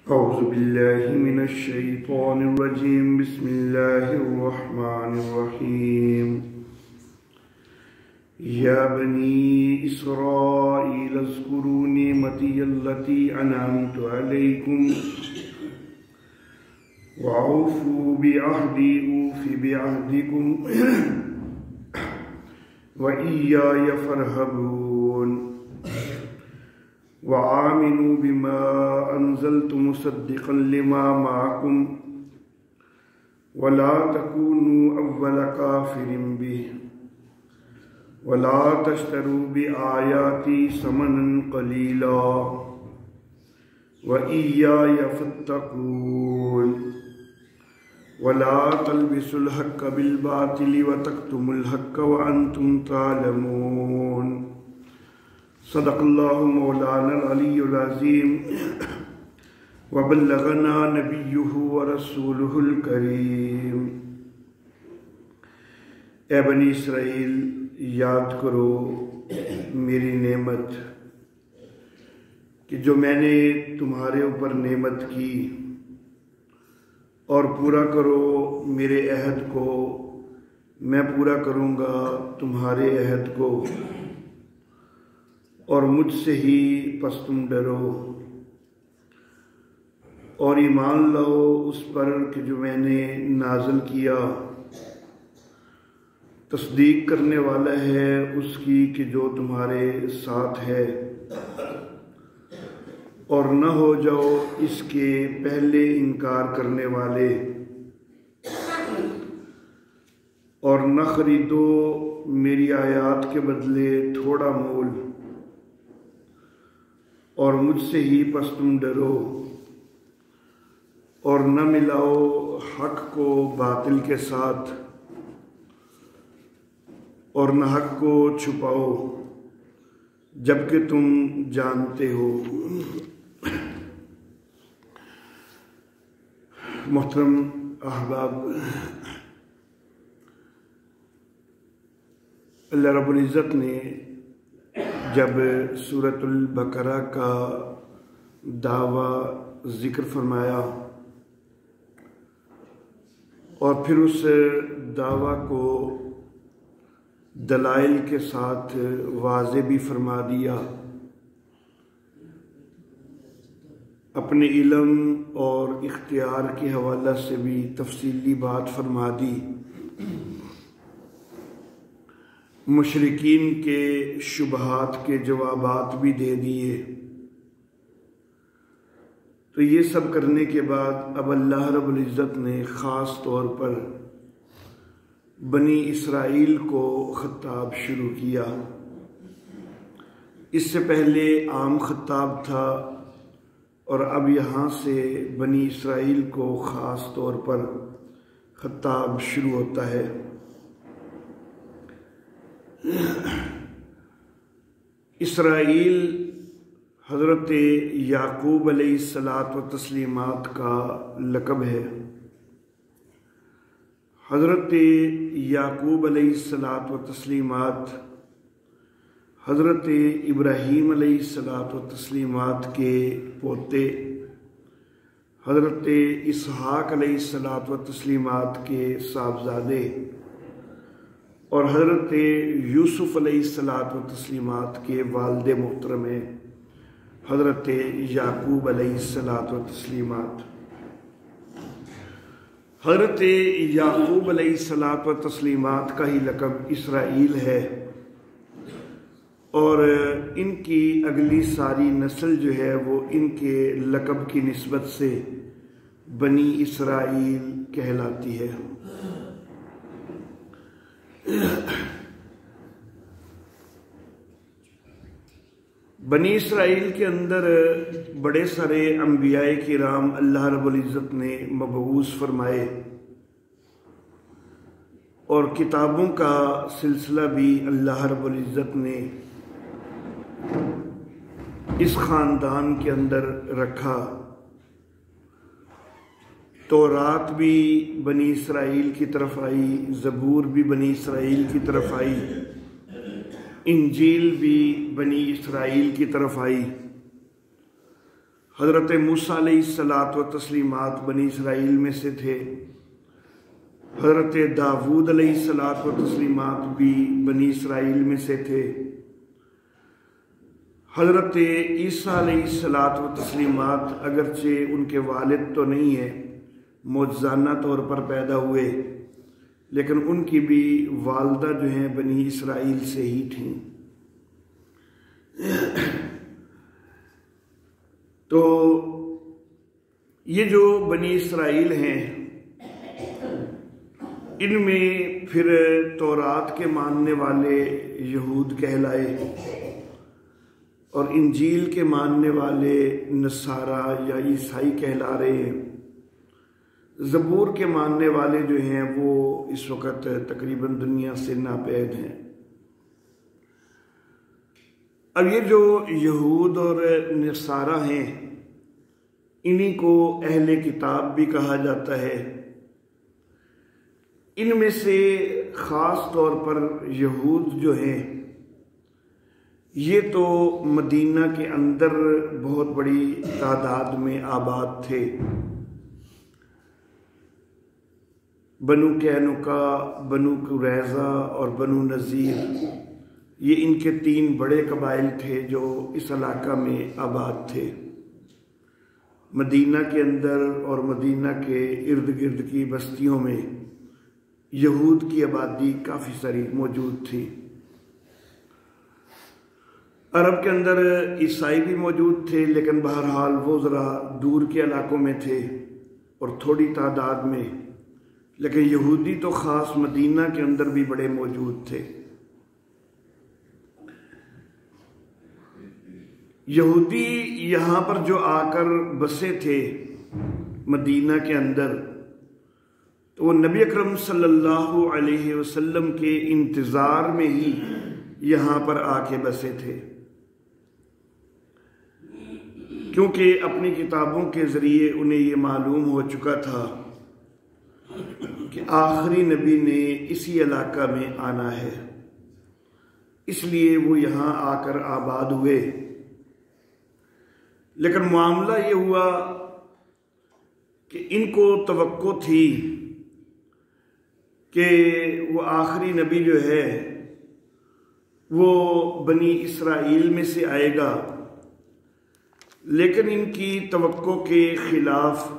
أعوذ بالله من الشيطان الرجيم بسم الله الرحمن الرحيم يا بني إسرائيل اذكروا نعمتي التي أنعمت عليكم وأوفوا بعهدي أوف بعهدكم وإياي فارهبون وآمنوا بما أنزلت مصدقا لما معكم ولا تكونوا أول كافر به ولا تشتروا بآياتي ثمنا قليلا وإياي فاتقون ولا تلبسوا الحق بالباطل وتكتموا الحق وأنتم تعلمون صدق اللہ مولانا العلی العظیم وبلغنا نبیہ ورسولہ الکریم۔ اے بنی اسرائیل، یاد کرو میری نعمت کہ جو میں نے تمہارے اوپر نعمت کی، اور پورا کرو میرے عہد کو، میں پورا کروں گا تمہارے عہد کو، اور مجھ سے ہی پس تم ڈرو، اور ایمان لاؤ اس پر کہ جو میں نے نازل کیا تصدیق کرنے والا ہے اس کی کہ جو تمہارے ساتھ ہے، اور نہ ہو جاؤ اس کے پہلے انکار کرنے والے، اور نہ خریدو میری آیات کے بدلے تھوڑا مول، اور مجھ سے ہی پس تم ڈرو، اور نہ ملاؤ حق کو باطل کے ساتھ، اور نہ حق کو چھپاؤ جبکہ تم جانتے ہو۔ محترم احباب، اللہ رب العزت نے جب سورۃ البقرہ کا دعویٰ ذکر فرمایا اور پھر اس دعویٰ کو دلائل کے ساتھ واضح بھی فرما دیا، اپنے علم اور اختیار کے حوالہ سے بھی تفصیلی بات فرما دی، مشرکین کے شبہات کے جوابات بھی دے دیے، تو یہ سب کرنے کے بعد اب اللہ رب العزت نے خاص طور پر بنی اسرائیل کو خطاب شروع کیا۔ اس سے پہلے عام خطاب تھا، اور اب یہاں سے بنی اسرائیل کو خاص طور پر خطاب شروع ہوتا ہے۔ اسرائیل حضرت یعقوب علیہ الصلاۃ والتسلیمات کا لقب ہے۔ حضرت یعقوب علیہ الصلاۃ والتسلیمات حضرت ابراہیم علیہ الصلاۃ والتسلیمات کے پوتے، حضرت اسحاق علیہ الصلاۃ والتسلیمات کے صاحبزادے، اور حضرت یوسف علیہ الصلاۃ والتسلیمات کے والد محترم ہیں حضرت یعقوب علیہ الصلاۃ والتسلیمات۔ حضرت یعقوب علیہ الصلاۃ والتسلیمات کا ہی لقب اسرائیل ہے، اور ان کی اگلی ساری نسل جو ہے وہ ان کے لقب کی نسبت سے بنی اسرائیل کہلاتی ہے۔ بنی اسرائیل کے اندر بڑے سارے انبیاء کرام اللہ رب العزت نے مبعوث فرمائے، اور کتابوں کا سلسلہ بھی اللہ رب العزت نے اس خاندان کے اندر رکھا۔ تورات بھی بنی اسرائیل کی طرف آئی، زبور بھی بنی اسرائیل کی طرف آئی، انجیل بھی بنی اسرائیل کی طرف آئی۔ حضرت موسیٰ علیہ الصلاۃ والتسلیمات بنی اسرائیل میں سے تھے، حضرت داود علیہ الصلاۃ والتسلیمات بھی بنی اسرائیل میں سے تھے، حضرت عیسیٰ علیہ الصلاۃ والتسلیمات اگرچہ ان کے والد تو نہیں ہیں، معجزانہ طور پر پیدا ہوئے، لیکن ان کی بھی والدہ جو ہیں بنی اسرائیل سے ہی تھیں۔ تو یہ جو بنی اسرائیل ہیں، ان میں پھر تورات کے ماننے والے یہود کہلائے اور انجیل کے ماننے والے نصارہ یا عیسائی کہلا رہے ہیں۔ زبور کے ماننے والے جو ہیں وہ اس وقت تقریباً دنیا سے ناپید ہیں۔ اب یہ جو یہود اور نصارہ ہیں، انہی کو اہل کتاب بھی کہا جاتا ہے۔ ان میں سے خاص طور پر یہود جو ہیں، یہ تو مدینہ کے اندر بہت بڑی تعداد میں آباد تھے۔ بنو قینقاع، بنو قریظہ اور بنو نذیر، یہ ان کے 3 بڑے قبائل تھے جو اس علاقہ میں آباد تھے۔ مدینہ کے اندر اور مدینہ کے ارد گرد کی بستیوں میں یہود کی آبادی کافی ساری موجود تھی۔ عرب کے اندر عیسائی بھی موجود تھے، لیکن بہرحال وہ ذرا دور کے علاقوں میں تھے اور تھوڑی تعداد میں، لیکن یہودی تو خاص مدینہ کے اندر بھی بڑے موجود تھے۔ یہودی یہاں پر جو آ کر بسے تھے مدینہ کے اندر، تو وہ نبی اکرم صلی اللہ علیہ وسلم کے انتظار میں ہی یہاں پر آ کے بسے تھے، کیونکہ اپنی کتابوں کے ذریعے انہیں یہ معلوم ہو چکا تھا کہ آخری نبی نے اسی علاقہ میں آنا ہے، اس لیے وہ یہاں آ کر آباد ہوئے۔ لیکن معاملہ یہ ہوا کہ ان کو توقع تھی کہ وہ آخری نبی جو ہے وہ بنی اسرائیل میں سے آئے گا، لیکن ان کی توقع کے خلاف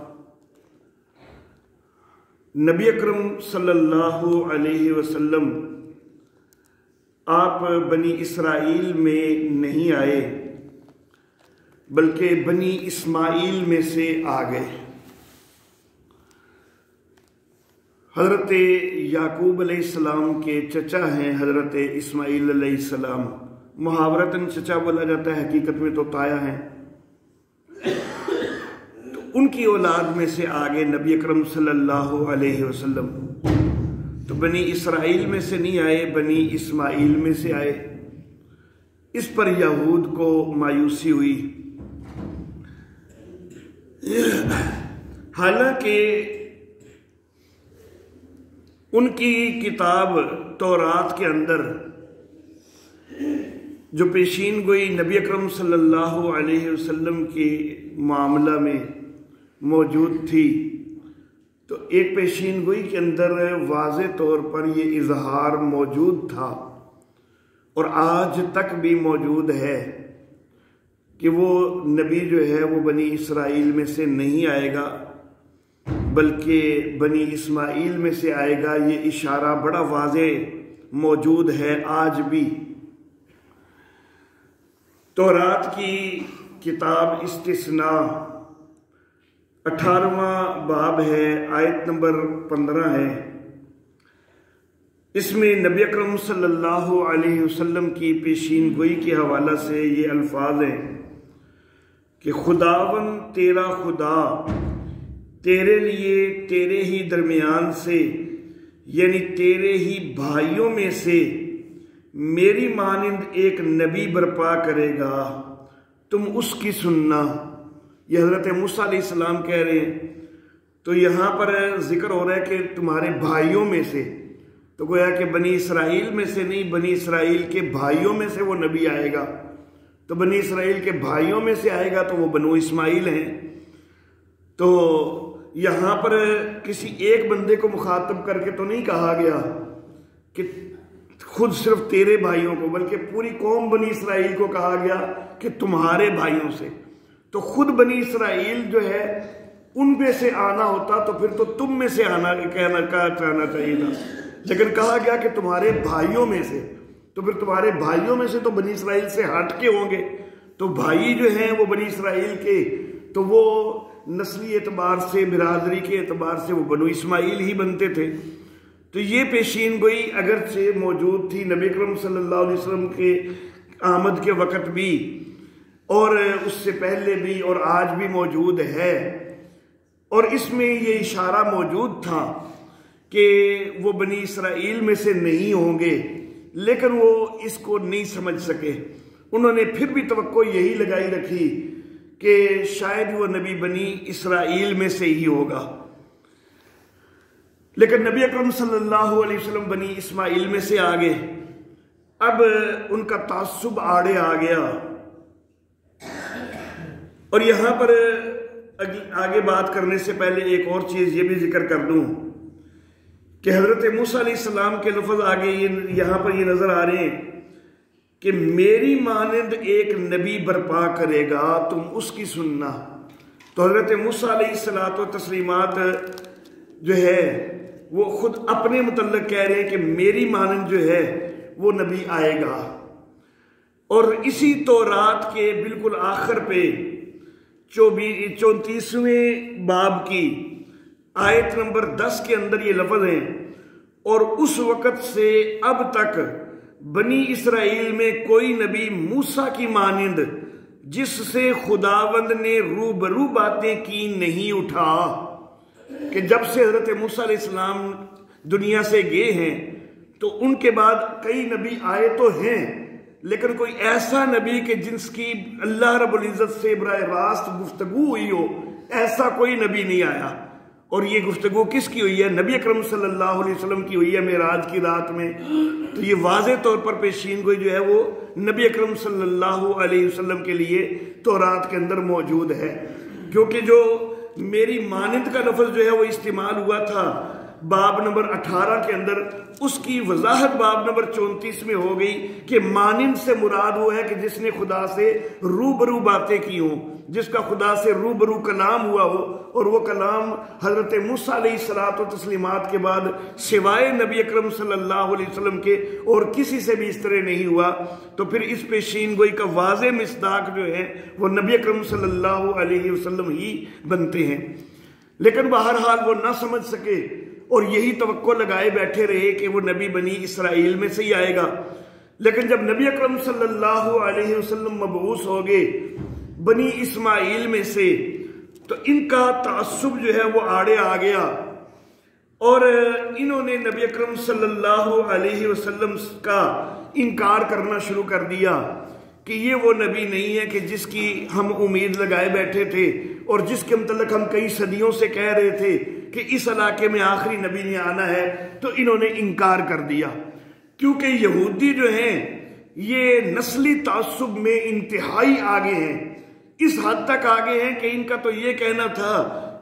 نبی اکرم صلی اللہ علیہ وسلم آپ بنی اسرائیل میں نہیں آئے، بلکہ بنی اسماعیل میں سے آ گئے۔ حضرت یعقوب علیہ السلام کے چچا ہیں حضرت اسماعیل علیہ السلام، محاورتاً چچا بولا جاتا ہے، حقیقت میں تو تایا ہیں۔ تو ان کی اولاد میں سے آگے نبی اکرم صلی اللہ علیہ وسلم تو بنی اسرائیل میں سے نہیں آئے، بنی اسماعیل میں سے آئے۔ اس پر یہود کو مایوسی ہوئی، حالانکہ ان کی کتاب تورات کے اندر جو پیشین گوئی نبی اکرم صلی اللہ علیہ وسلم کے معاملہ میں موجود تھی، تو ایک پیشین گوئی کے اندر واضح طور پر یہ اظہار موجود تھا اور آج تک بھی موجود ہے کہ وہ نبی جو ہے وہ بنی اسرائیل میں سے نہیں آئے گا، بلکہ بنی اسماعیل میں سے آئے گا۔ یہ اشارہ بڑا واضح موجود ہے آج بھی۔ تورات کی کتاب استثناء 18واں باب ہے، آیت نمبر 15 ہے۔ اس میں نبی اکرم صلی اللہ علیہ وسلم کی پیشین گوئی کے حوالہ سے یہ الفاظ ہیں کہ خداوند تیرا خدا تیرے لیے تیرے ہی درمیان سے، یعنی تیرے ہی بھائیوں میں سے میری مانند ایک نبی برپا کرے گا، تم اس کی سننا۔ یہ حضرت موسیٰ علیہ السلام کہہ رہے ہیں، تو یہاں پر ذکر ہو رہا ہے کہ تمہارے بھائیوں میں سے، تو گویا کہ بنی اسرائیل میں سے نہیں، بنی اسرائیل کے بھائیوں میں سے وہ نبی آئے گا، تو بنی اسرائیل کے بھائیوں میں سے آئے گا تو وہ بنو اسماعیل ہیں۔ تو یہاں پر کسی ایک بندے کو مخاطب کر کے تو نہیں کہا گیا کہ خود صرف تیرے بھائیوں کو، بلکہ پوری قوم بنی اسرائیل کو کہا گیا کہ تمہارے بھائیوں سے۔ تو خود بنی اسرائیل جو ہے ان میں سے آنا ہوتا تو پھر تو تم میں سے آنا کہنا چاہیے تھا، لیکن کہا گیا کہ تمہارے بھائیوں میں سے، تو پھر تمہارے بھائیوں میں سے تو بنی اسرائیل سے ہٹ کے ہوں گے۔ تو بھائی جو ہیں وہ بنی اسرائیل کے، تو وہ نسلی اعتبار سے، برادری کے اعتبار سے وہ بنو اسماعیل ہی بنتے تھے۔ تو یہ پیشین گوئی اگرچہ موجود تھی نبی اکرم صلی اللہ علیہ وسلم کے آمد کے وقت بھی، اور اس سے پہلے بھی، اور آج بھی موجود ہے، اور اس میں یہ اشارہ موجود تھا کہ وہ بنی اسرائیل میں سے نہیں ہوں گے، لیکن وہ اس کو نہیں سمجھ سکے۔ انہوں نے پھر بھی توقع یہی لگائی رکھی کہ شاید وہ نبی بنی اسرائیل میں سے ہی ہوگا، لیکن نبی اکرم صلی اللہ علیہ وسلم بنی اسماعیل میں سے آگے۔ اب ان کا تعصب آڑے آ گیا۔ اور یہاں پر آگے بات کرنے سے پہلے ایک اور چیز یہ بھی ذکر کر دوں کہ حضرت موسیٰ علیہ السلام کے لفظ آگے یہاں پر یہ نظر آ رہے ہیں کہ میری مانند ایک نبی برپا کرے گا، تم اس کی سننا۔ تو حضرت موسیٰ علیہ الصلوۃ والتسلیمات جو ہے وہ خود اپنے متعلق کہہ رہے ہیں کہ میری مانند جو ہے وہ نبی آئے گا۔ اور اسی تورات کے بالکل آخر پہ 34ویں باب کی آیت نمبر 10 کے اندر یہ لفظ ہیں، اور اس وقت سے اب تک بنی اسرائیل میں کوئی نبی موسیٰ کی مانند جس سے خداوند نے روبرو باتیں کی نہیں اٹھا۔ کہ جب سے حضرت موسیٰ علیہ السلام دنیا سے گئے ہیں تو ان کے بعد کئی نبی آئے تو ہیں، لیکن کوئی ایسا نبی کہ جس کی اللہ رب العزت سے براہ راست گفتگو ہوئی ہو، ایسا کوئی نبی نہیں آیا۔ اور یہ گفتگو کس کی ہوئی ہے؟ نبی اکرم صلی اللہ علیہ وسلم کی ہوئی ہے معراج کی رات میں۔ تو یہ واضح طور پر پیشین گوئی جو ہے وہ نبی اکرم صلی اللہ علیہ وسلم کے لیے تورات کے اندر موجود ہے، کیونکہ جو میری مانند کا لفظ جو ہے وہ استعمال ہوا تھا باب نمبر 18 کے اندر، اس کی وضاحت باب نمبر 34 میں ہو گئی کہ مانند سے مراد وہ ہے کہ جس نے خدا سے روبرو باتیں کی ہوں، جس کا خدا سے روبرو کلام ہوا ہو، اور وہ کلام حضرت موسیٰ علیہ الصلوۃ والتسلیمات کے بعد سوائے نبی اکرم صلی اللہ علیہ وسلم کے اور کسی سے بھی اس طرح نہیں ہوا۔ تو پھر اس پیشین گوئی کا واضح مصداق جو ہے وہ نبی اکرم صلی اللہ علیہ وسلم ہی بنتے ہیں، لیکن بہرحال وہ نہ سمجھ سکے اور یہی توقع لگائے بیٹھے رہے کہ وہ نبی بنی اسرائیل میں سے ہی آئے گا۔ لیکن جب نبی اکرم صلی اللہ علیہ وسلم مبعوث ہو گئے بنی اسماعیل میں سے، تو ان کا تعصب جو ہے وہ آڑے آ گیا، اور انہوں نے نبی اکرم صلی اللہ علیہ وسلم کا انکار کرنا شروع کر دیا کہ یہ وہ نبی نہیں ہے کہ جس کی ہم امید لگائے بیٹھے تھے، اور جس کے متعلق ہم کئی صدیوں سے کہہ رہے تھے کہ اس علاقے میں آخری نبی نے آنا ہے۔ تو انہوں نے انکار کر دیا، کیونکہ یہودی جو ہیں یہ نسلی تعصب میں انتہائی آگے ہیں، اس حد تک آگے ہیں کہ ان کا تو یہ کہنا تھا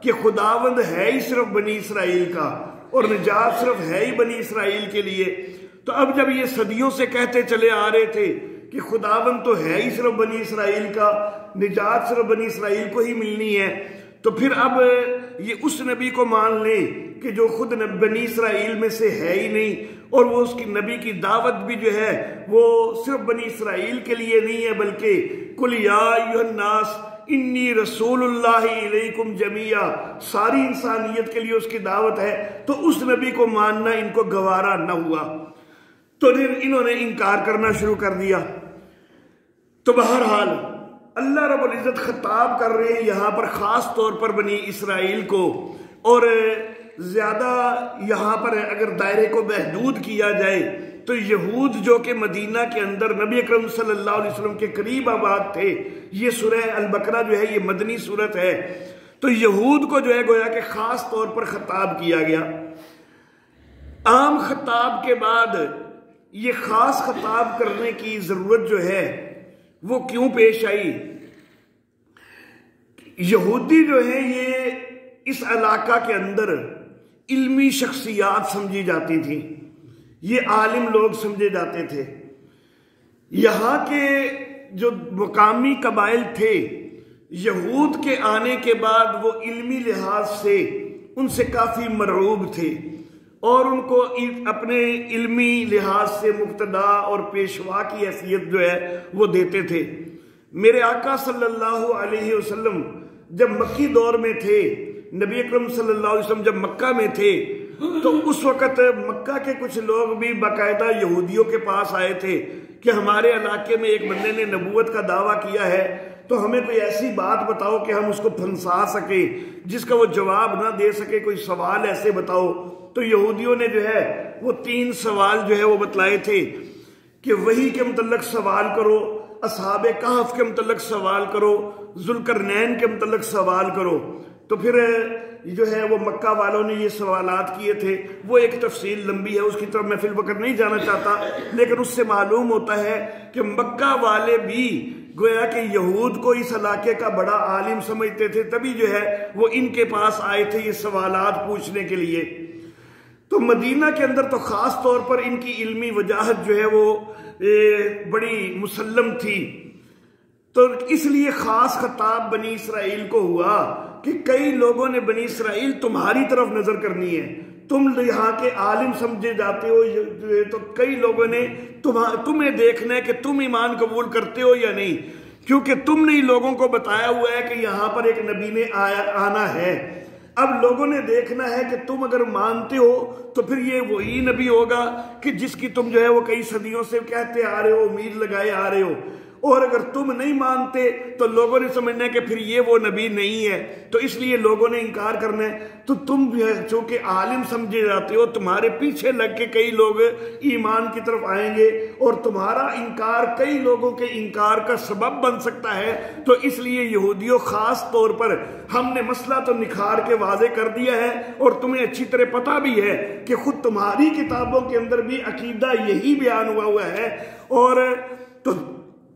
کہ خداوند ہے ہی صرف بنی اسرائیل کا، اور نجات صرف ہے ہی بنی اسرائیل کے لیے۔ تو اب جب یہ صدیوں سے کہتے چلے آ رہے تھے کہ خداوند تو ہے ہی صرف بنی اسرائیل کا، نجات صرف بنی اسرائیل کو ہی ملنی ہے، تو پھر اب یہ اس نبی کو مان لیں کہ جو خود بنی اسرائیل میں سے ہے ہی نہیں، اور وہ اس کی نبی کی دعوت بھی جو ہے وہ صرف بنی اسرائیل کے لیے نہیں ہے، بلکہ قل یا ایھا الناس انی رسول اللہ الیکم جمیعا، ساری انسانیت کے لیے اس کی دعوت ہے۔ تو اس نبی کو ماننا ان کو گوارا نہ ہوا، تو پھر انہوں نے انکار کرنا شروع کر دیا۔ تو بہرحال اللہ رب العزت خطاب کر رہے ہیں یہاں پر خاص طور پر بنی اسرائیل کو، اور زیادہ یہاں پر اگر دائرے کو محدود کیا جائے تو یہود جو کہ مدینہ کے اندر نبی اکرم صلی اللہ علیہ وسلم کے قریب آباد تھے، یہ سورہ البقرہ جو ہے یہ مدنی سورت ہے، تو یہود کو جو ہے گویا کہ خاص طور پر خطاب کیا گیا۔ عام خطاب کے بعد یہ خاص خطاب کرنے کی ضرورت جو ہے وہ کیوں پیش آئی؟ یہودی جو ہیں یہ اس علاقہ کے اندر علمی شخصیات سمجھی جاتی تھیں، یہ عالم لوگ سمجھے جاتے تھے۔ یہاں کے جو مقامی قبائل تھے، یہود کے آنے کے بعد وہ علمی لحاظ سے ان سے کافی مرعوب تھے اور ان کو اپنے علمی لحاظ سے مقتدا اور پیشوا کی حیثیت جو ہے وہ دیتے تھے۔ میرے آقا صلی اللہ علیہ وسلم جب مکی دور میں تھے، نبی اکرم صلی اللہ علیہ وسلم جب مکہ میں تھے، تو اس وقت مکہ کے کچھ لوگ بھی باقاعدہ یہودیوں کے پاس آئے تھے کہ ہمارے علاقے میں ایک بندے نے نبوت کا دعویٰ کیا ہے، تو ہمیں کوئی ایسی بات بتاؤ کہ ہم اس کو پھنسا سکیں، جس کا وہ جواب نہ دے سکے، کوئی سوال ایسے بتاؤ۔ تو یہودیوں نے جو ہے وہ 3 سوال جو ہے وہ بتلائے تھے کہ وحی کے متعلق سوال کرو، اصحاب کہف کے متعلق سوال کرو، ذوالقرنین کے متعلق سوال کرو۔ تو پھر جو ہے وہ مکہ والوں نے یہ سوالات کیے تھے، وہ ایک تفصیل لمبی ہے، اس کی طرف میں فی الوقت نہیں جانا چاہتا، لیکن اس سے معلوم ہوتا ہے کہ مکہ والے بھی گویا کہ یہود کو اس علاقے کا بڑا عالم سمجھتے تھے، تبھی جو ہے وہ ان کے پاس آئے تھے یہ سوالات پوچھنے کے لیے۔ تو مدینہ کے اندر تو خاص طور پر ان کی علمی وجاہت جو ہے وہ بڑی مسلم تھی، تو اس لیے خاص خطاب بنی اسرائیل کو ہوا کہ کئی لوگوں نے بنی اسرائیل تمہاری طرف نظر کرنی ہے، تم یہاں کے عالم سمجھے جاتے ہو، تو کئی لوگوں نے تمہیں دیکھنا ہے کہ تم ایمان قبول کرتے ہو یا نہیں، کیونکہ تم نے لوگوں کو بتایا ہوا ہے کہ یہاں پر ایک نبی نے آنا ہے۔ اب لوگوں نے دیکھنا ہے کہ تم اگر مانتے ہو تو پھر یہ وہی نبی ہوگا کہ جس کی تم جو ہے وہ کئی صدیوں سے کہتے آ رہے ہو، امید لگائے آ رہے ہو، اور اگر تم نہیں مانتے تو لوگوں نے سمجھنا ہے کہ پھر یہ وہ نبی نہیں ہے، تو اس لیے لوگوں نے انکار کرنا ہے۔ تو تم چونکہ عالم سمجھے جاتے ہو، تمہارے پیچھے لگ کے کئی لوگ ایمان کی طرف آئیں گے اور تمہارا انکار کئی لوگوں کے انکار کا سبب بن سکتا ہے، تو اس لیے یہودیوں خاص طور پر ہم نے مسئلہ تو نکھار کے واضح کر دیا ہے، اور تمہیں اچھی طرح پتہ بھی ہے کہ خود تمہاری کتابوں کے اندر بھی عقیدہ یہی بیان ہوا ہے، اور تو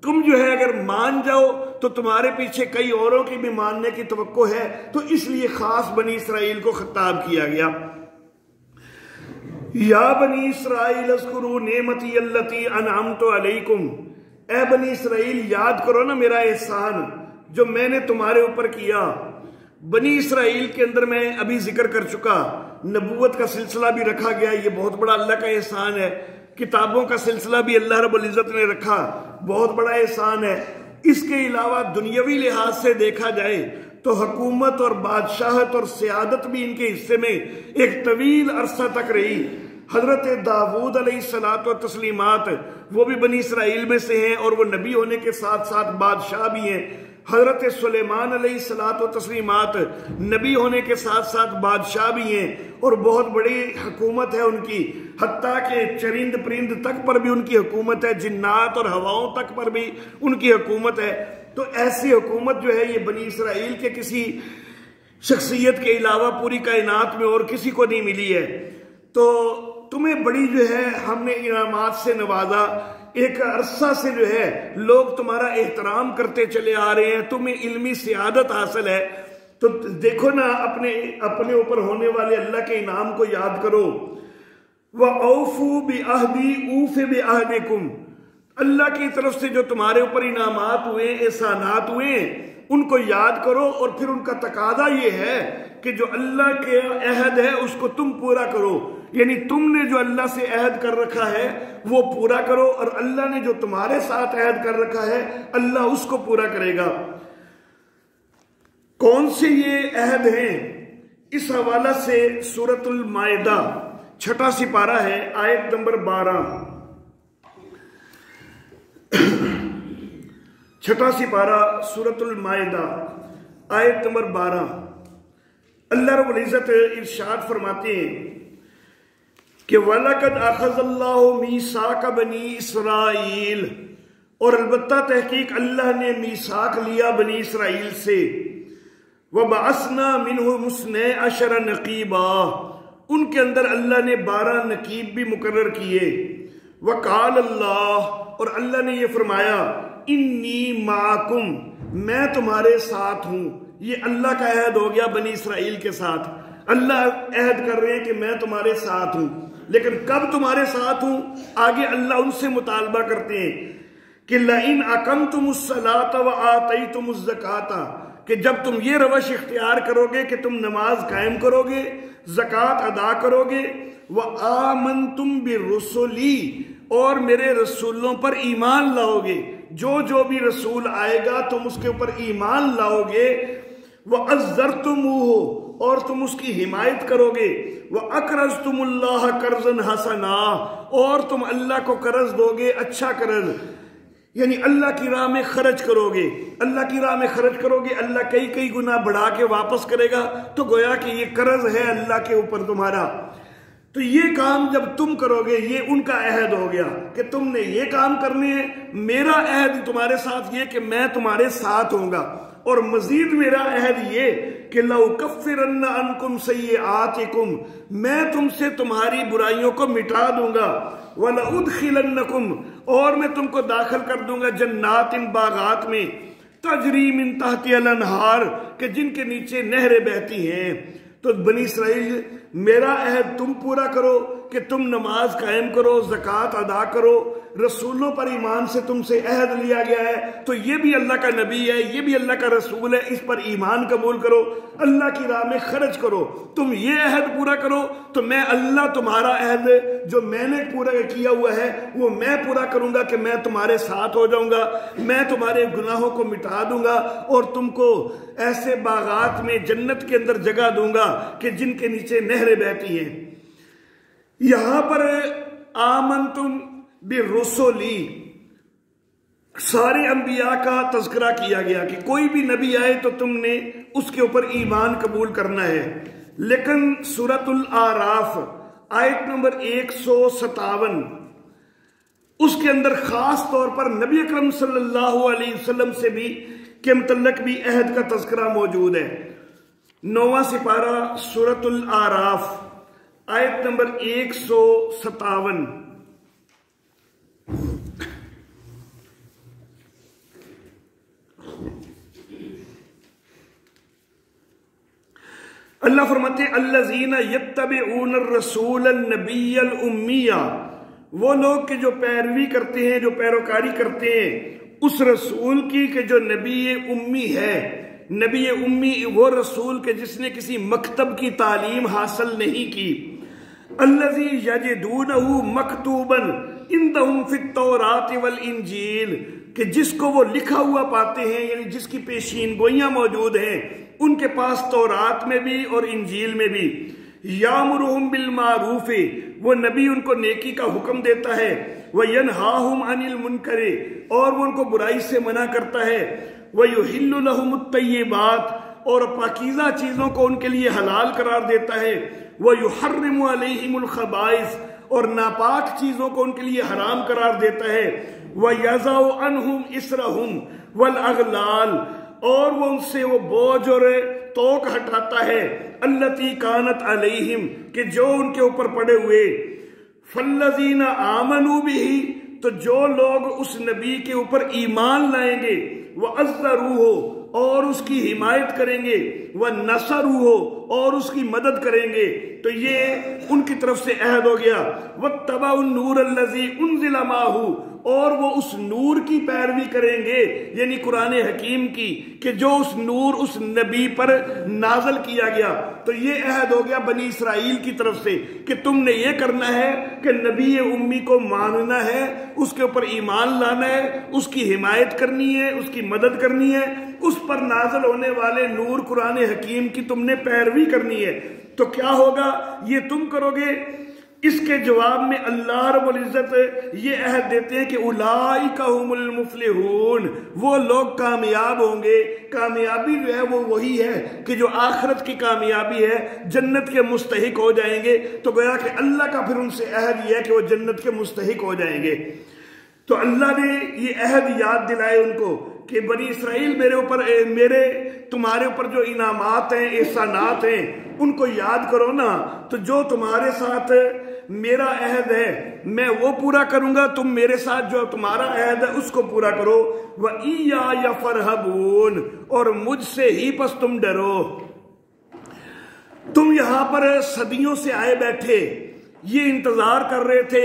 تم جو ہے اگر مان جاؤ تو تمہارے پیچھے کئی اوروں کی بھی ماننے کی توقع ہے، تو اس لیے خاص بنی اسرائیل کو خطاب کیا گیا۔ یا بنی اسرائیل اذکروا نعمتی التی انعمت علیکم، اے بنی اسرائیل یاد کرو نا میرا احسان جو میں نے تمہارے اوپر کیا۔ بنی اسرائیل کے اندر میں ابھی ذکر کر چکا، نبوت کا سلسلہ بھی رکھا گیا، یہ بہت بڑا اللہ کا احسان ہے۔ کتابوں کا سلسلہ بھی اللہ رب العزت نے رکھا، بہت بڑا احسان ہے۔ اس کے علاوہ دنیاوی لحاظ سے دیکھا جائے تو حکومت اور بادشاہت اور سیادت بھی ان کے حصے میں ایک طویل عرصہ تک رہی۔ حضرت داؤد علیہ الصلاۃ و تسلیمات وہ بھی بنی اسرائیل میں سے ہیں، اور وہ نبی ہونے کے ساتھ ساتھ بادشاہ بھی ہیں۔ حضرت سلیمان علیہ الصلاۃ و تسلیمات نبی ہونے کے ساتھ ساتھ بادشاہ بھی ہیں، اور بہت بڑی حکومت ہے ان کی، حتیٰ کہ چرند پرند تک پر بھی ان کی حکومت ہے، جنات اور ہواؤں تک پر بھی ان کی حکومت ہے۔ تو ایسی حکومت جو ہے یہ بنی اسرائیل کے کسی شخصیت کے علاوہ پوری کائنات میں اور کسی کو نہیں ملی ہے۔ تو تمہیں بڑی جو ہے ہم نے انعامات سے نوازا، ایک عرصہ سے جو ہے لوگ تمہارا احترام کرتے چلے آ رہے ہیں، تمہیں علمی سعادت حاصل ہے۔ تو دیکھو نا اپنے اوپر ہونے والے اللہ کے انعام کو یاد کرو۔ وَأَوْفُوا بِعَهْدِي أُوفِ بِعَهْدِكُمْ، اللہ کی طرف سے جو تمہارے اوپر انعامات ہوئے، احسانات ہوئے، ان کو یاد کرو، اور پھر ان کا تقاضا یہ ہے کہ جو اللہ کے عہد ہے اس کو تم پورا کرو، یعنی تم نے جو اللہ سے عہد کر رکھا ہے وہ پورا کرو، اور اللہ نے جو تمہارے ساتھ عہد کر رکھا ہے اللہ اس کو پورا کرے گا۔ کون سے یہ عہد ہیں؟ اس حوالہ سے سورۃ المائدہ 6واں سپارہ ہے، آیت نمبر 12، 6واں سپارہ سورۃ المائدہ آیت نمبر 12، اللہ رب العزت ارشاد فرماتے ہیں کہ وَلَقَدْ أَخَذَ اللَّهُ مِيثَاقَ بَنِي إِسْرَائِيلَ، اور البتہ تحقیق اللہ نے میثاق لیا بنی اسرائیل سے، وَبَعَثْنَا مِنْهُمُ اثْنَيْ عَشَرَ نَقِيبًا، ان کے اندر اللہ نے 12 نقیب بھی مقرر کیے۔ وَقَالَ اللَّهُ، اور اللہ نے یہ فرمایا، انی معکم، میں تمہارے ساتھ ہوں۔ یہ اللہ کا عہد ہو گیا بنی اسرائیل کے ساتھ۔ اللہ عہد کر رہے ہیں کہ میں تمہارے ساتھ ہوں، لیکن کب تمہارے ساتھ ہوں؟ آگے اللہ ان سے مطالبہ کرتے ہیں کہ لئن اقمتم الصلاۃ وآتیتم الزکاۃ، کہ جب تم یہ روش اختیار کرو گے کہ تم نماز قائم کرو گے، زکوٰۃ ادا کرو گے، وآمنتم برسلی، اور میرے رسولوں پر ایمان لاؤ گے، جو بھی رسول آئے گا تم اس کے اوپر ایمان لاؤ گے، وعزرتموہ، اور تم اس کی حمایت کرو گے، وَأَقْرَضْتُمُ اللَّهَ قَرْضًا حَسَنًا، اور تم اللہ کو قرض دو گے، اچھا قرض، یعنی اللہ کی راہ میں خرچ کرو گے۔ اللہ کی راہ میں خرچ کرو گے، اللہ کئی گنا بڑھا کے واپس کرے گا، تو گویا کہ یہ قرض ہے اللہ کے اوپر تمہارا۔ تو یہ کام جب تم کرو گے، یہ ان کا عہد ہو گیا کہ تم نے یہ کام کرنے ہیں۔ میرا عہد تمہارے ساتھ یہ کہ میں تمہارے ساتھ ہوں گا، اور مزید میرا عہد یہ کہ لَأُكَفِّرَنَّ عَنْكُمْ سَيِّئَاتِكُمْ، میں تم سے تمہاری برائیوں کو مٹا دوں گا، وَلَأُدْخِلَنَّكُمْ، اور میں تم کو داخل کر دوں گا جنات، باغات میں، تجری من تحتها الانہار، کہ جن کے نیچے نہریں بہتی ہیں۔ تو بنی اسرائیل، میرا عہد تم پورا کرو کہ تم نماز قائم کرو، زکوٰۃ ادا کرو، رسولوں پر ایمان سے تم سے عہد لیا گیا ہے، تو یہ بھی اللہ کا نبی ہے، یہ بھی اللہ کا رسول ہے، اس پر ایمان قبول کرو، اللہ کی راہ میں خرچ کرو، تم یہ عہد پورا کرو تو میں اللہ تمہارا عہد جو میں نے پورا کیا ہوا ہے وہ میں پورا کروں گا، کہ میں تمہارے ساتھ ہو جاؤں گا، میں تمہارے گناہوں کو مٹا دوں گا، اور تم کو ایسے باغات میں جنت کے اندر جگہ دوں گا کہ جن کے نیچے نہریں بہتی ہیں۔ یہاں پر آمنتم برسولی، سارے انبیاء کا تذکرہ کیا گیا کہ کوئی بھی نبی آئے تو تم نے اس کے اوپر ایمان قبول کرنا ہے، لیکن سورۃ الاعراف آیت نمبر 157 اس کے اندر خاص طور پر نبی اکرم صلی اللہ علیہ وسلم سے بھی کے متعلق بھی عہد کا تذکرہ موجود ہے۔ 9واں سپارہ سورۃ الاعراف آیت نمبر 157۔ اللہ فرماتے ہیں الذین یتبعون الرسول النبی الامیہ، وہ لوگ کہ جو پیروی کرتے ہیں، جو پیروکاری کرتے ہیں اس رسول کی کہ جو نبی امی ہے۔ نبی امی وہ رسول کہ جس نے کسی مکتب کی تعلیم حاصل نہیں کی۔ الذی یجدونہ مکتوبا عندہم فی التوراۃ والانجیل، کہ جس کو وہ لکھا ہوا پاتے ہیں، یعنی جس کی پیشین گوئیاں موجود ہیں ان کے پاس تورات میں بھی اور انجیل میں بھی۔ یامرہم بالمعروف، وہ نبی ان کو نیکی کا حکم دیتا ہے، وینہاہم عن المنکر، اور وہ ان کو برائی سے منع کرتا ہے، ویحل لہم الطیبات، اور پاکیزہ چیزوں کو ان کے لیے حلال قرار دیتا ہے، ویحرم علیہم الخبائث، اور ناپاک چیزوں کو ان کے لیے حرام قرار دیتا ہے، وَيَضَعُ عَنْهُمْ إِصْرَهُمْ وَالْأَغْلَالَ، اور وہ ان سے وہ بوجھ اور توق ہٹاتا ہے، الَّتِي كَانَتْ عَلَيْهِمْ، کہ جو ان کے اوپر پڑے ہوئے، فَالَّذِينَ آمَنُوا بِهِ، تو جو لوگ اس نبی کے اوپر ایمان لائیں گے، وَعَزَّرُوهُ، اور اس کی حمایت کریں گے، وَنَصَرُوهُ، اور اس کی مدد کریں گے، تو یہ ان کی طرف سے عہد ہو گیا۔ وَاتَّبَعُوا النُّورَ الَّذِي أُنزِلَ مَعَهُ، اور وہ اس نور کی پیروی کریں گے، یعنی قرآن حکیم کی، کہ جو اس نور اس نبی پر نازل کیا گیا۔ تو یہ عہد ہو گیا بنی اسرائیل کی طرف سے کہ تم نے یہ کرنا ہے کہ نبی امی کو ماننا ہے، اس کے اوپر ایمان لانا ہے، اس کی حمایت کرنی ہے، اس کی مدد کرنی ہے، اس پر نازل ہونے والے نور قرآن حکیم کی تم نے پیروی کرنی ہے۔ تو کیا ہوگا؟ یہ تم کرو گے۔ اس کے جواب میں اللہ رب العزت یہ عہد دیتے ہیں کہ اولئک هم المفلحون، وہ لوگ کامیاب ہوں گے۔ کامیابی جو ہے وہ وہی ہے کہ جو آخرت کی کامیابی ہے، جنت کے مستحق ہو جائیں گے۔ تو گویا کہ اللہ کا پھر ان سے عہد یہ ہے کہ وہ جنت کے مستحق ہو جائیں گے۔ تو اللہ نے یہ عہد یاد دلائے ان کو کہ بنی اسرائیل میرے تمہارے اوپر جو انعامات ہیں، احسانات ہیں، ان کو یاد کرو نا۔ تو جو تمہارے ساتھ میرا عہد ہے میں وہ پورا کروں گا، تم میرے ساتھ جو تمہارا عہد ہے اس کو پورا کرو۔ وَإِيَّايَ فَارْهَبُونَ، اور مجھ سے ہی پس تم ڈرو۔ تم یہاں پر صدیوں سے آئے بیٹھے، یہ انتظار کر رہے تھے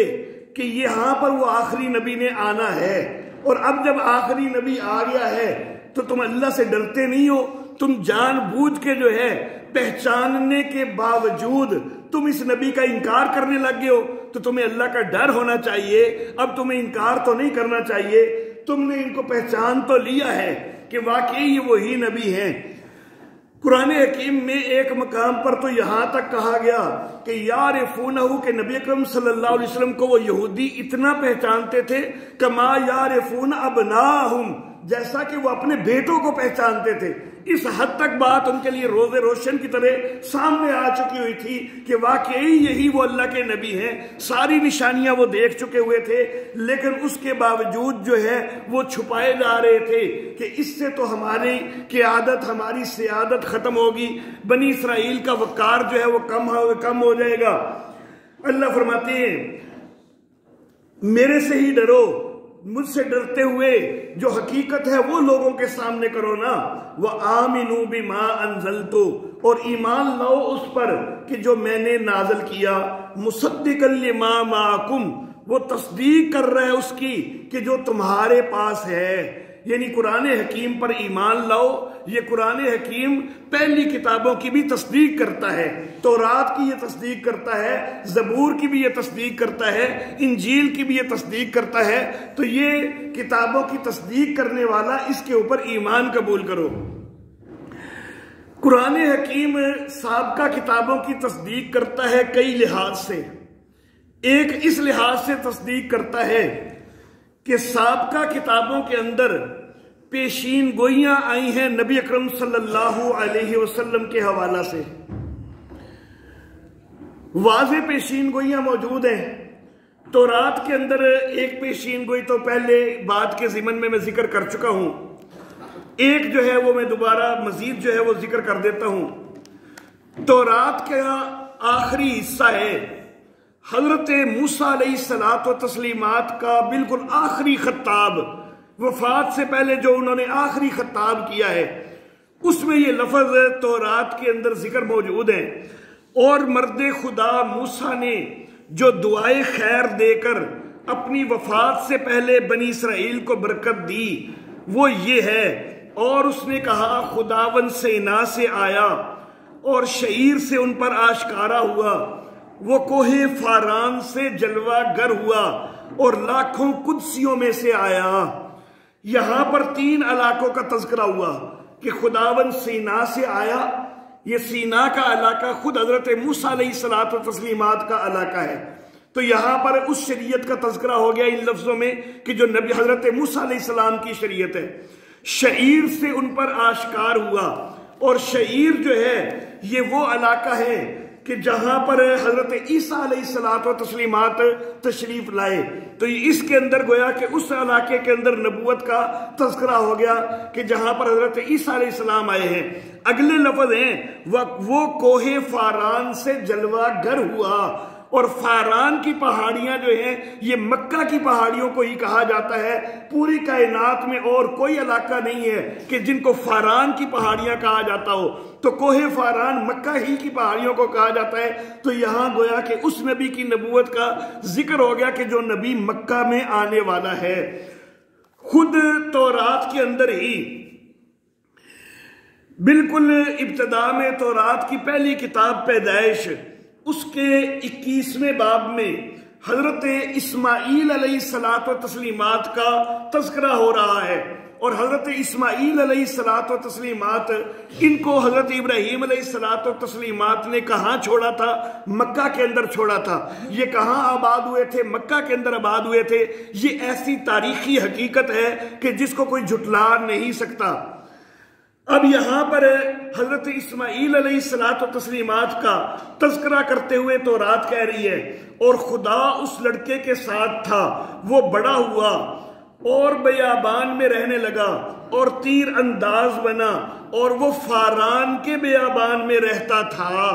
کہ یہاں پر وہ آخری نبی نے آنا ہے، اور اب جب آخری نبی آ گیا ہے تو تم اللہ سے ڈرتے نہیں ہو، تم جان بوجھ کے جو ہے پہچاننے کے باوجود تم اس نبی کا انکار کرنے لگ گئے ہو، تو تمہیں اللہ کا ڈر ہونا چاہیے، اب تمہیں انکار تو نہیں کرنا چاہیے۔ تم نے ان کو پہچان تو لیا ہے کہ واقعی یہ وہی نبی ہیں۔ قرآن حکیم میں ایک مقام پر تو یہاں تک کہا گیا کہ یعرفونہ، کہ نبی اکرم صلی اللہ علیہ وسلم کو وہ یہودی اتنا پہچانتے تھے کما یعرفون ابناہم، جیسا کہ وہ اپنے بیٹوں کو پہچانتے تھے۔ اس حد تک بات ان کے لیے روز روشن کی طرح سامنے آ چکی ہوئی تھی کہ واقعی یہی وہ اللہ کے نبی ہیں، ساری نشانیاں وہ دیکھ چکے ہوئے تھے، لیکن اس کے باوجود جو ہے وہ چھپائے جا رہے تھے کہ اس سے تو ہماری قیادت، ہماری سیادت ختم ہوگی، بنی اسرائیل کا وقار جو ہے وہ کم ہو جائے گا۔ اللہ فرماتے ہیں میرے سے ہی ڈرو، مجھ سے ڈرتے ہوئے جو حقیقت ہے وہ لوگوں کے سامنے کرو نا۔ وَآمِنُوا بِمَا أَنزَلْتُ، اور ایمان لاؤ اس پر کہ جو میں نے نازل کیا، مُصَدِّقًا لِمَا مَعَكُمْ، وہ تصدیق کر رہا ہے اس کی کہ جو تمہارے پاس ہے، یعنی قرآن حکیم پر ایمان لاؤ۔ یہ قرآن حکیم پہلی کتابوں کی بھی تصدیق کرتا ہے، تورات کی یہ تصدیق کرتا ہے، زبور کی بھی یہ تصدیق کرتا ہے، انجیل کی بھی یہ تصدیق کرتا ہے، تو یہ کتابوں کی تصدیق کرنے والا اس کے اوپر ایمان قبول کرو۔ قرآن حکیم سابقہ کتابوں کی تصدیق کرتا ہے کئی لحاظ سے۔ ایک اس لحاظ سے تصدیق کرتا ہے کہ سابقہ کتابوں کے اندر پیشین گوئیاں آئی ہیں نبی اکرم صلی اللہ علیہ وسلم کے حوالہ سے، واضح پیشین گوئیاں موجود ہیں۔ تورات کے اندر ایک پیشین گوئی تو پہلے بات کے ضمن میں ذکر کر چکا ہوں، ایک جو ہے وہ میں دوبارہ مزید جو ہے وہ ذکر کر دیتا ہوں۔ تورات کا آخری حصہ ہے حضرت موسیٰ علیہ الصلاۃ والتسلیمات کا بالکل آخری خطاب، وفات سے پہلے جو انہوں نے آخری خطاب کیا ہے، اس میں یہ لفظ تورات کے اندر ذکر موجود ہے۔ اور مرد خدا موسیٰ نے جو دعائے خیر دے کر اپنی وفات سے پہلے بنی اسرائیل کو برکت دی وہ یہ ہے، اور اس نے کہا خداوند سینا سے آیا اور شعیر سے ان پر آشکارا ہوا، وہ کوہ فاران سے جلوہ گر ہوا اور لاکھوں قدسیوں میں سے آیا۔ یہاں پر 3 علاقوں کا تذکرہ ہوا کہ خداوند سینا سے آیا، یہ سینا کا علاقہ خود حضرت موسیٰ علیہ الصلاۃ والتسلیمات کا علاقہ ہے، تو یہاں پر اس شریعت کا تذکرہ ہو گیا ان لفظوں میں کہ جو نبی حضرت موسیٰ علیہ السلام کی شریعت ہے۔ شعیر سے ان پر آشکار ہوا، اور شعیر جو ہے یہ وہ علاقہ ہے کہ جہاں پر حضرت عیسیٰ علیہ الصلاۃ والتسلیمات تشریف لائے، تو اس کے اندر گویا کہ اس علاقے کے اندر نبوت کا تذکرہ ہو گیا کہ جہاں پر حضرت عیسیٰ علیہ السلام آئے ہیں۔ اگلے لفظ ہیں وہ کوہ فاران سے جلوہ گر ہوا، اور فاران کی پہاڑیاں جو ہیں یہ مکہ کی پہاڑیوں کو ہی کہا جاتا ہے، پوری کائنات میں اور کوئی علاقہ نہیں ہے کہ جن کو فاران کی پہاڑیاں کہا جاتا ہو، تو کوہ فاران مکہ ہی کی پہاڑیوں کو کہا جاتا ہے۔ تو یہاں گویا کہ اس نبی کی نبوت کا ذکر ہو گیا کہ جو نبی مکہ میں آنے والا ہے۔ خود تورات کے اندر ہی بالکل ابتدا میں تورات کی پہلی کتاب پیدائش، اس کے 21ویں باب میں حضرت اسماعیل علیہ الصلاۃ والتسلیمات کا تذکرہ ہو رہا ہے، اور حضرت اسماعیل علیہ الصلاۃ والتسلیمات ان کو حضرت ابراہیم علیہ الصلاۃ والتسلیمات نے کہاں چھوڑا تھا؟ مکہ کے اندر چھوڑا تھا۔ یہ کہاں آباد ہوئے تھے؟ مکہ کے اندر آباد ہوئے تھے۔ یہ ایسی تاریخی حقیقت ہے کہ جس کو کوئی جھٹلا نہیں سکتا۔ اب یہاں پر حضرت اسماعیل علیہ الصلاۃ والتسلیمات کا تذکرہ کرتے ہوئے تورات کہہ رہی ہے، اور خدا اس لڑکے کے ساتھ تھا، وہ بڑا ہوا اور بیابان میں رہنے لگا اور تیر انداز بنا، اور وہ فاران کے بیابان میں رہتا تھا۔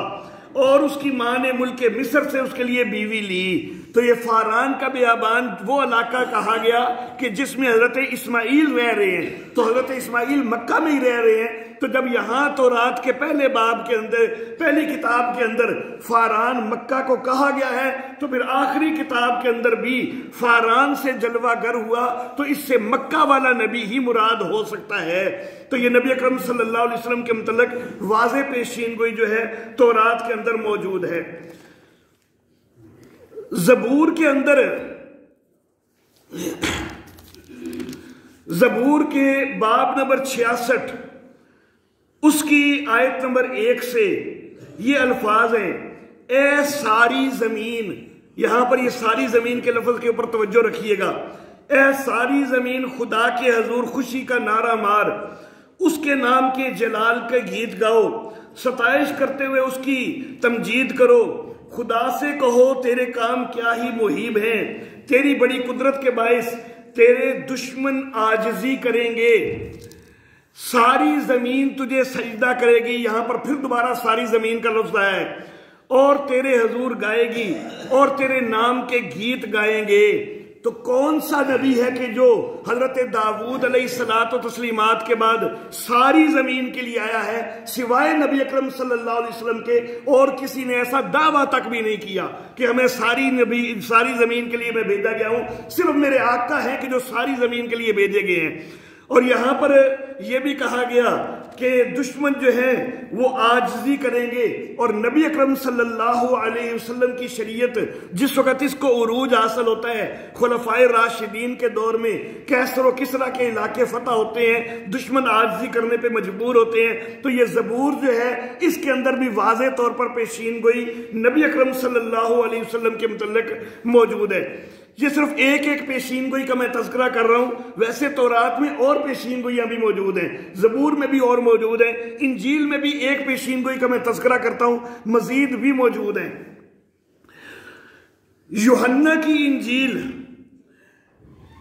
اور اس کی ماں نے ملک مصر سے اس کے لیے بیوی لی، تو یہ فاران کا بیابان وہ علاقہ کہا گیا کہ جس میں حضرت اسماعیل رہ رہے ہیں، تو حضرت اسماعیل مکہ میں ہی رہ رہے ہیں۔ تو جب یہاں تورات کے پہلے باب کے اندر، پہلی کتاب کے اندر فاران مکہ کو کہا گیا ہے، تو پھر آخری کتاب کے اندر بھی فاران سے جلوہ گر ہوا، تو اس سے مکہ والا نبی ہی مراد ہو سکتا ہے۔ تو یہ نبی اکرم صلی اللہ علیہ وسلم کے متعلق واضح پیشین گوئی جو ہے تورات کے اندر موجود ہے۔ زبور کے اندر، زبور کے باب نمبر 66 اس کی آیت نمبر 1 سے یہ الفاظ ہیں، اے ساری زمین، یہاں پر یہ ساری زمین کے لفظ کے اوپر توجہ رکھیے گا، اے ساری زمین خدا کے حضور خوشی کا نعرہ مار، اس کے نام کے جلال کے گیت گاؤ، ستائش کرتے ہوئے اس کی تمجید کرو، خدا سے کہو تیرے کام کیا ہی محیب ہیں، تیری بڑی قدرت کے باعث تیرے دشمن عاجزی کریں گے، ساری زمین تجھے سجدہ کرے گی، یہاں پر پھر دوبارہ ساری زمین کا لفظ آیا ہے، اور تیرے حضور گائے گی اور تیرے نام کے گیت گائیں گے۔ تو کون سا نبی ہے کہ جو حضرت داؤد علیہ الصلاۃ و تسلیمات کے بعد ساری زمین کے لیے آیا ہے، سوائے نبی اکرم صلی اللہ علیہ وسلم کے اور کسی نے ایسا دعویٰ تک بھی نہیں کیا کہ ہمیں ساری زمین کے لیے میں بھیجا گیا ہوں، صرف میرے آقا ہیں کہ جو ساری زمین کے لیے بھیجے گئے ہیں۔ اور یہاں پر یہ بھی کہا گیا کہ دشمن جو ہیں وہ عاجزی کریں گے، اور نبی اکرم صلی اللہ علیہ وسلم کی شریعت جس وقت اس کو عروج حاصل ہوتا ہے، خلفائے راشدین کے دور میں کیسر و کسرا کے علاقے فتح ہوتے ہیں، دشمن عاجزی کرنے پہ مجبور ہوتے ہیں، تو یہ زبور جو ہے اس کے اندر بھی واضح طور پر پیشین گوئی نبی اکرم صلی اللہ علیہ وسلم کے متعلق موجود ہے۔ یہ صرف ایک پیشین گوئی کا میں تذکرہ کر رہا ہوں، ویسے تورات میں اور پیشین گوئیاں بھی موجود ہیں، زبور میں بھی اور موجود ہیں، انجیل میں بھی ایک پیشین گوئی کا میں تذکرہ کرتا ہوں، مزید بھی موجود ہیں۔ یوحنا کی انجیل،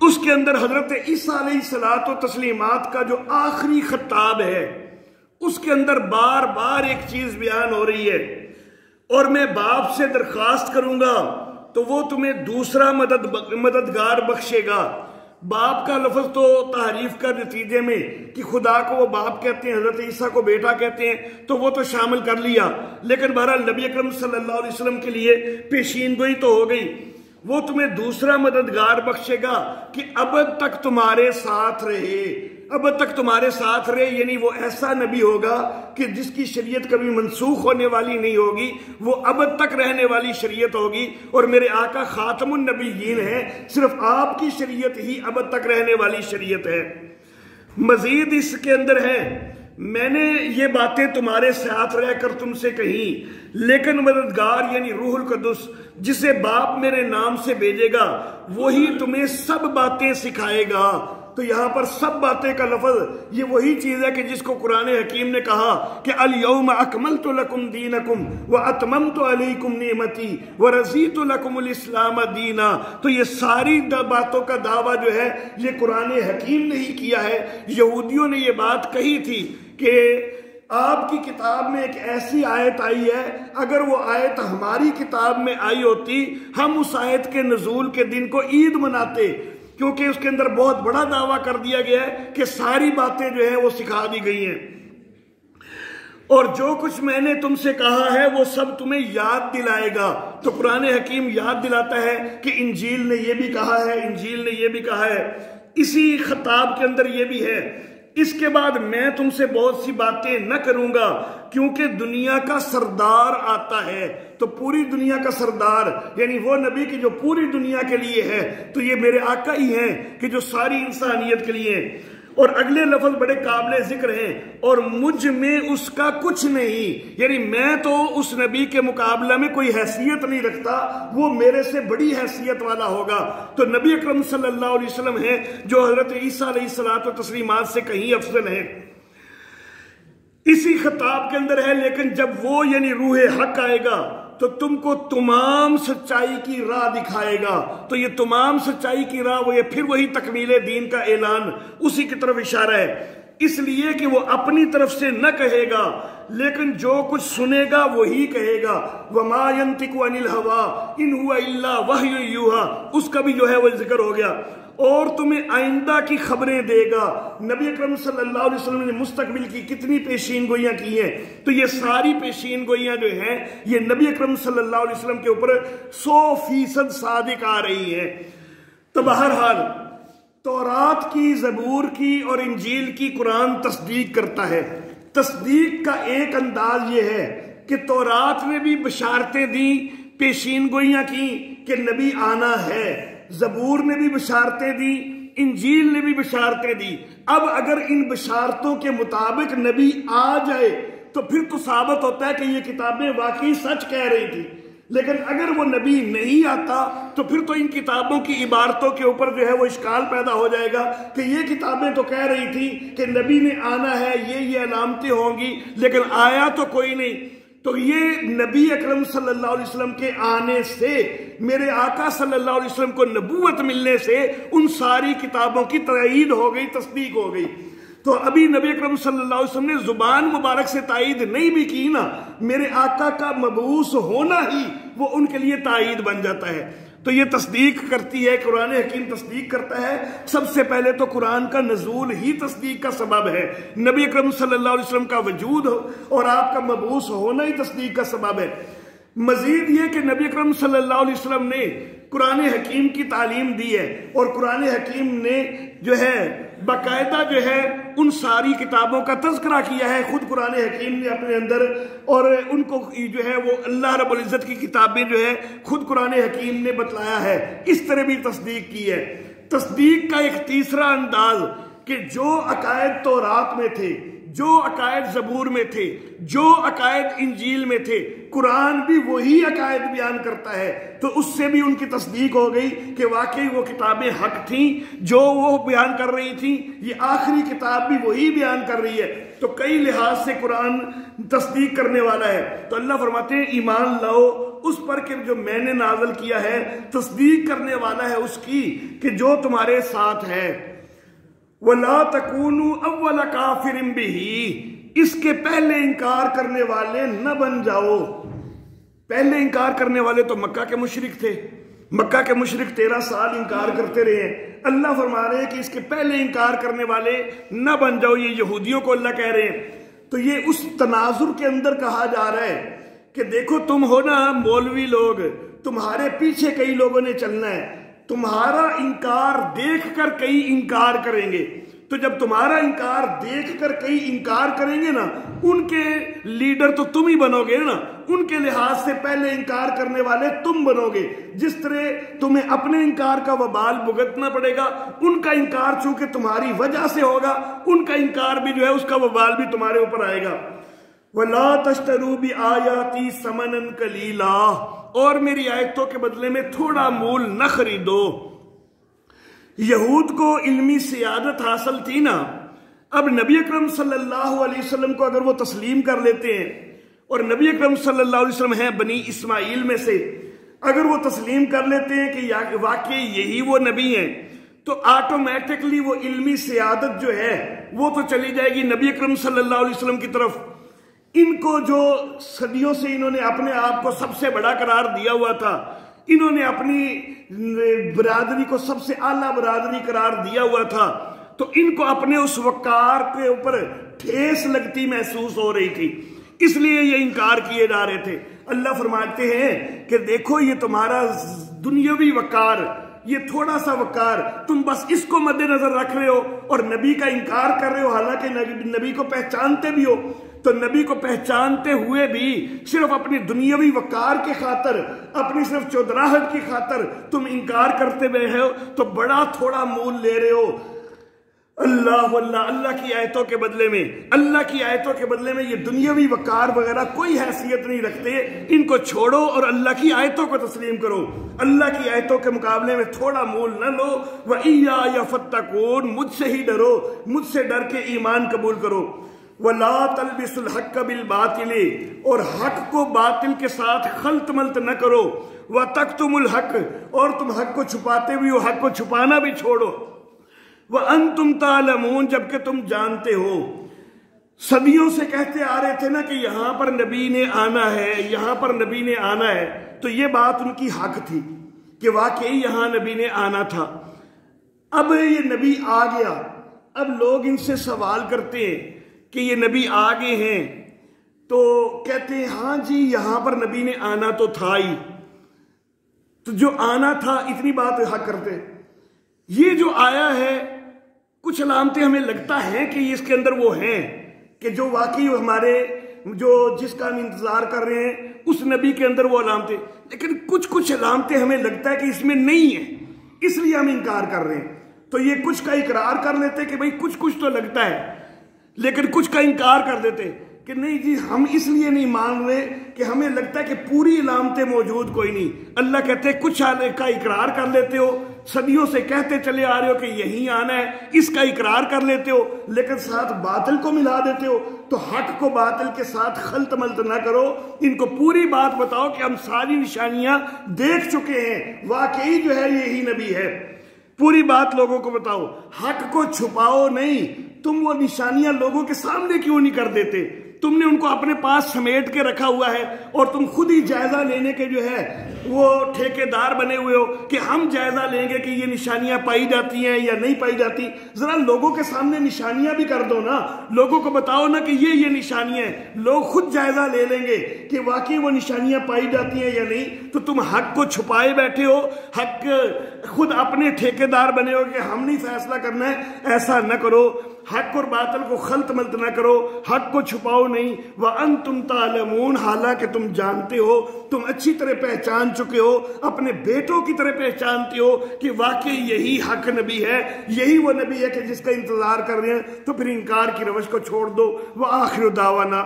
اس کے اندر حضرت عیسیٰ علیہ الصلاۃ و تسلیمات کا جو آخری خطاب ہے، اس کے اندر بار بار ایک چیز بیان ہو رہی ہے، اور میں باپ سے درخواست کروں گا تو وہ تمہیں دوسرا مددگار بخشے گا۔ باپ کا لفظ تو تعریف کا نتیجے میں کہ خدا کو وہ باپ کہتے ہیں، حضرت عیسیٰ کو بیٹا کہتے ہیں، تو وہ تو شامل کر لیا، لیکن بہرحال نبی اکرم صلی اللہ علیہ وسلم کے لیے پیشین گوئی تو ہو گئی، وہ تمہیں دوسرا مددگار بخشے گا کہ ابد تک تمہارے ساتھ رہے۔ ابد تک تمہارے ساتھ رہے یعنی وہ ایسا نبی ہوگا کہ جس کی شریعت کبھی منسوخ ہونے والی نہیں ہوگی، وہ ابد تک رہنے والی شریعت ہوگی، اور میرے آقا خاتم النبیین ہیں، صرف آپ کی شریعت ہی ابد تک رہنے والی شریعت ہے۔ مزید اس کے اندر ہے، میں نے یہ باتیں تمہارے ساتھ رہ کر تم سے کہیں، لیکن مددگار یعنی روح القدس جسے باپ میرے نام سے بھیجے گا، وہی تمہیں سب باتیں سکھائے گا۔ تو یہاں پر سب باتیں کا لفظ یہ وہی چیز ہے کہ جس کو قرآن حکیم نے کہا کہ الیوم اکملت لکم دینکم واتممت علیکم نعمتی ورضیت لکم الاسلام دینا۔ تو یہ ساری باتوں کا دعویٰ جو ہے یہ قرآن حکیم نے ہی کیا ہے۔ یہودیوں نے یہ بات کہی تھی کہ آپ کی کتاب میں ایک ایسی آیت آئی ہے، اگر وہ آیت ہماری کتاب میں آئی ہوتی ہم اس آیت کے نزول کے دن کو عید مناتے، کیونکہ اس کے اندر بہت بڑا دعویٰ کر دیا گیا ہے کہ ساری باتیں جو ہیں وہ سکھا دی گئی ہیں، اور جو کچھ میں نے تم سے کہا ہے وہ سب تمہیں یاد دلائے گا۔ تو قرآن حکیم یاد دلاتا ہے کہ انجیل نے یہ بھی کہا ہے، انجیل نے یہ بھی کہا ہے، اسی خطاب کے اندر یہ بھی ہے، اس کے بعد میں تم سے بہت سی باتیں نہ کروں گا کیونکہ دنیا کا سردار آتا ہے۔ تو پوری دنیا کا سردار یعنی وہ نبی کی جو پوری دنیا کے لیے ہے، تو یہ میرے آقا ہی ہیں کہ جو ساری انسانیت کے لیے ہیں۔ اور اگلے لفظ بڑے قابل ذکر ہیں، اور مجھ میں اس کا کچھ نہیں، یعنی میں تو اس نبی کے مقابلہ میں کوئی حیثیت نہیں رکھتا، وہ میرے سے بڑی حیثیت والا ہوگا۔ تو نبی اکرم صلی اللہ علیہ وسلم ہیں جو حضرت عیسیٰ علیہ الصلاۃ و تسلیمات سے کہیں افضل ہیں۔ اسی خطاب کے اندر ہے، لیکن جب وہ یعنی روح حق آئے گا تو تم کو تمام سچائی کی راہ دکھائے گا۔ تو یہ تمام سچائی کی راہ وہ یہ پھر وہی تکمیل دین کا اعلان، اسی کی طرف اشارہ ہے۔ اس لیے کہ وہ اپنی طرف سے نہ کہے گا، لیکن جو کچھ سنے گا وہی کہے گا۔ وَمَا يَنْطِقُ عَنِ الْهَوَىٰ إِنْ هُوَ إِلَّا وَحْيٌ يُوحَىٰ، اس کا بھی جو ہے وہ ذکر ہو گیا۔ اور تمہیں آئندہ کی خبریں دے گا۔ نبی اکرم صلی اللہ علیہ وسلم نے مستقبل کی کتنی پیشین گوئیاں کی ہیں، تو یہ ساری پیشین گوئیاں جو ہیں یہ نبی اکرم صلی اللہ علیہ وسلم کے اوپر 100% صادق آ رہی ہیں۔ تو بہرحال تورات کی، زبور کی اور انجیل کی قرآن تصدیق کرتا ہے۔ تصدیق کا ایک انداز یہ ہے کہ تورات نے بھی بشارتیں دیں، پیشین گوئیاں کی کہ نبی آنا ہے، زبور نے بھی بشارتیں دی، انجیل نے بھی بشارتیں دی۔ اب اگر ان بشارتوں کے مطابق نبی آ جائے تو پھر تو ثابت ہوتا ہے کہ یہ کتابیں واقعی سچ کہہ رہی تھی۔ لیکن اگر وہ نبی نہیں آتا تو پھر تو ان کتابوں کی عبارتوں کے اوپر جو ہے وہ اشکال پیدا ہو جائے گا کہ یہ کتابیں تو کہہ رہی تھی کہ نبی نے آنا ہے، یہ علامتیں ہوں گی، لیکن آیا تو کوئی نہیں۔ تو یہ نبی اکرم صلی اللہ علیہ وسلم کے آنے سے، میرے آقا صلی اللہ علیہ وسلم کو نبوت ملنے سے ان ساری کتابوں کی تائید ہو گئی، تصدیق ہو گئی۔ تو ابھی نبی اکرم صلی اللہ علیہ وسلم نے زبان مبارک سے تائید نہیں بھی کی نا، میرے آقا کا مبعوث ہونا ہی وہ ان کے لیے تائید بن جاتا ہے۔ تو یہ تصدیق کرتی ہے، قرآن حکیم تصدیق کرتا ہے۔ سب سے پہلے تو قرآن کا نزول ہی تصدیق کا سبب ہے، نبی اکرم صلی اللہ علیہ وسلم کا وجود اور آپ کا مبعوث ہونا ہی تصدیق کا سبب ہے۔ مزید یہ کہ نبی اکرم صلی اللہ علیہ وسلم نے قرآن حکیم کی تعلیم دی ہے، اور قرآن حکیم نے جو ہے باقاعدہ جو ہے ان ساری کتابوں کا تذکرہ کیا ہے خود قرآن حکیم نے اپنے اندر، اور ان کو جو ہے وہ اللہ رب العزت کی کتابیں جو ہے خود قرآن حکیم نے بتلایا ہے، اس طرح بھی تصدیق کی ہے۔ تصدیق کا ایک تیسرا انداز کہ جو عقائد تورات میں تھے، جو عقائد زبور میں تھے، جو عقائد انجیل میں تھے، قرآن بھی وہی عقائد بیان کرتا ہے، تو اس سے بھی ان کی تصدیق ہو گئی کہ واقعی وہ کتابیں حق تھیں جو وہ بیان کر رہی تھیں، یہ آخری کتاب بھی وہی بیان کر رہی ہے۔ تو کئی لحاظ سے قرآن تصدیق کرنے والا ہے۔ تو اللہ فرماتے ہیں ایمان لاؤ اس پر کہ جو میں نے نازل کیا ہے، تصدیق کرنے والا ہے اس کی کہ جو تمہارے ساتھ ہے۔ وَلَا تَكُونُوا أَوَّلَ كَافِرٍ بِهِ، اس کے پہلے انکار کرنے والے نہ بن جاؤ۔ پہلے انکار کرنے والے تو مکہ کے مشرک تھے، مکہ کے مشرک 13 سال انکار کرتے رہے ہیں۔ اللہ فرما رہے ہیں کہ اس کے پہلے انکار کرنے والے نہ بن جاؤ، یہ یہودیوں کو اللہ کہہ رہے ہیں۔ تو یہ اس تناظر کے اندر کہا جا رہا ہے کہ دیکھو تم ہو نا مولوی لوگ، تمہارے پیچھے کئی لوگوں نے چلنا ہے، تمہارا انکار دیکھ کر کئی انکار کریں گے۔ تو جب تمہارا انکار دیکھ کر کئی انکار کریں گے نا، ان کے لیڈر تو تم ہی بنو گے نا، ان کے لحاظ سے پہلے انکار کرنے والے تم بنو گے۔ جس طرح تمہیں اپنے انکار کا وبال بھگتنا پڑے گا، ان کا انکار چونکہ تمہاری وجہ سے ہوگا، ان کا انکار بھی جو ہے اس کا وبال بھی تمہارے اوپر آئے گا۔ وَلَا تَشْتَرُوا بِآيَاتِي ثَمَنًا قَلِيلًا، اور میری آیتوں کے بدلے میں تھوڑا مول نہ خریدو۔ یہود کو علمی سیادت حاصل تھی نا، اب نبی اکرم صلی اللہ علیہ وسلم کو اگر وہ تسلیم کر لیتے ہیں، اور نبی اکرم صلی اللہ علیہ وسلم ہیں بنی اسماعیل میں سے، اگر وہ تسلیم کر لیتے ہیں کہ واقعی یہی وہ نبی ہیں، تو آٹومیٹکلی وہ علمی سیادت جو ہے وہ تو چلی جائے گی نبی اکرم صلی اللہ علیہ وسلم کی طرف۔ ان کو جو صدیوں سے انہوں نے اپنے آپ کو سب سے بڑا قرار دیا ہوا تھا، انہوں نے اپنی برادری کو سب سے اعلیٰ برادری قرار دیا ہوا تھا، تو ان کو اپنے اس وقار کے اوپر ٹھیس لگتی محسوس ہو رہی تھی، اس لیے یہ انکار کیے جا رہے تھے۔ اللہ فرماتے ہیں کہ دیکھو یہ تمہارا دنیاوی وقار، یہ تھوڑا سا وقار، تم بس اس کو مد نظر رکھ رہے ہو اور نبی کا انکار کر رہے ہو، حالانکہ نبی کو پہچانتے بھی ہو۔ تو نبی کو پہچانتے ہوئے بھی صرف اپنی دنیاوی وقار کے خاطر، اپنی صرف چودراہٹ کی خاطر تم انکار کرتے ہوئے ہو، تو بڑا تھوڑا مول لے رہے ہو۔ اللہ کی آیتوں کے بدلے میں، اللہ کی آیتوں کے بدلے میں یہ دنیاوی وقار وغیرہ کوئی حیثیت نہیں رکھتے، ان کو چھوڑو اور اللہ کی آیتوں کو تسلیم کرو۔ اللہ کی آیتوں کے مقابلے میں تھوڑا مول نہ لو۔ وَإِيَّايَ فَاتَّقُونِ، مجھ سے ہی ڈرو، مجھ سے ڈر کے ایمان قبول کرو۔ وَلَا تَلْبِسُوا الْحَقَّ بِالْبَاطِلِ، اور حق کو باطل کے ساتھ خلط ملط نہ کرو۔ وَتَكْتُمُوا الْحَقَّ، اور تم حق کو چھپاتے بھی ہو، حق کو چھپانا بھی چھوڑو۔ وَأَنْتُمْ تَعْلَمُونَ جبکہ تم جانتے ہو۔ صدیوں سے کہتے آ رہے تھے نا کہ یہاں پر نبی نے آنا ہے، یہاں پر نبی نے آنا ہے، تو یہ بات ان کی حق تھی کہ واقعی یہاں نبی نے آنا تھا۔ اب یہ نبی آ گیا، اب لوگ ان سے سوال کرتے ہیں کہ یہ نبی آ گئے ہیں، تو کہتے ہیں ہاں جی یہاں پر نبی نے آنا تو تھا ہی، تو جو آنا تھا اتنی بات حق کرتے۔ یہ جو آیا ہے کچھ علامتیں ہمیں لگتا ہے کہ اس کے اندر وہ ہیں کہ جو واقعی ہمارے جس کا ہم انتظار کر رہے ہیں اس نبی کے اندر وہ علامتیں، لیکن کچھ علامتیں ہمیں لگتا ہے کہ اس میں نہیں ہیں، اس لیے ہم انکار کر رہے ہیں۔ تو یہ کچھ کا اقرار کر لیتے کہ بھئی کچھ تو لگتا ہے، لیکن کچھ کا انکار کر دیتے کہ نہیں جی ہم اس لیے نہیں مان رہے کہ ہمیں لگتا ہے کہ پوری علامتیں موجود کوئی نہیں۔ اللہ کہتے ہیں کچھ کا اقرار کر لیتے ہو، صدیوں سے کہتے چلے آ رہے ہو کہ یہی آنا ہے، اس کا اقرار کر لیتے ہو، لیکن ساتھ باطل کو ملا دیتے ہو۔ تو حق کو باطل کے ساتھ خلط ملط نہ کرو، ان کو پوری بات بتاؤ کہ ہم ساری نشانیاں دیکھ چکے ہیں، واقعی جو ہے یہی نبی ہے۔ پوری بات لوگوں کو بتاؤ، حق کو چھپاؤ نہیں۔ تم وہ نشانیاں لوگوں کے سامنے کیوں نہیں کر دیتے؟ تم نے ان کو اپنے پاس سمیٹ کے رکھا ہوا ہے اور تم خود ہی جائزہ لینے کے جو ہے وہ ٹھیکیدار بنے ہوئے ہو کہ ہم جائزہ لیں گے کہ یہ نشانیاں پائی جاتی ہیں یا نہیں پائی جاتی۔ ذرا لوگوں کے سامنے نشانیاں بھی کر دو نا، لوگوں کو بتاؤ نا کہ یہ نشانیاں ہیں، لوگ خود جائزہ لے لیں گے کہ واقعی وہ نشانیاں پائی جاتی ہیں یا نہیں۔ تو تم حق کو چھپائے بیٹھے ہو، حق خود اپنے ٹھیکیدار بنے ہو کہ ہم نہیں فیصلہ کرنا ہے۔ ایسا نہ کرو، حق اور باطل کو خلط ملط نہ کرو، حق کو چھپاؤ نہیں۔ وَأَنْتُمْ تَعْلَمُونَ حالانکہ تم جانتے ہو، تم اچھی طرح پہچان چکے ہو، اپنے بیٹوں کی طرح پہچانتے ہو کہ واقعی یہی حق نبی ہے، یہی وہ نبی ہے کہ جس کا انتظار کر رہے ہیں، تو پھر انکار کی روش کو چھوڑ دو۔ وَآخِرُ دَعْوَانَا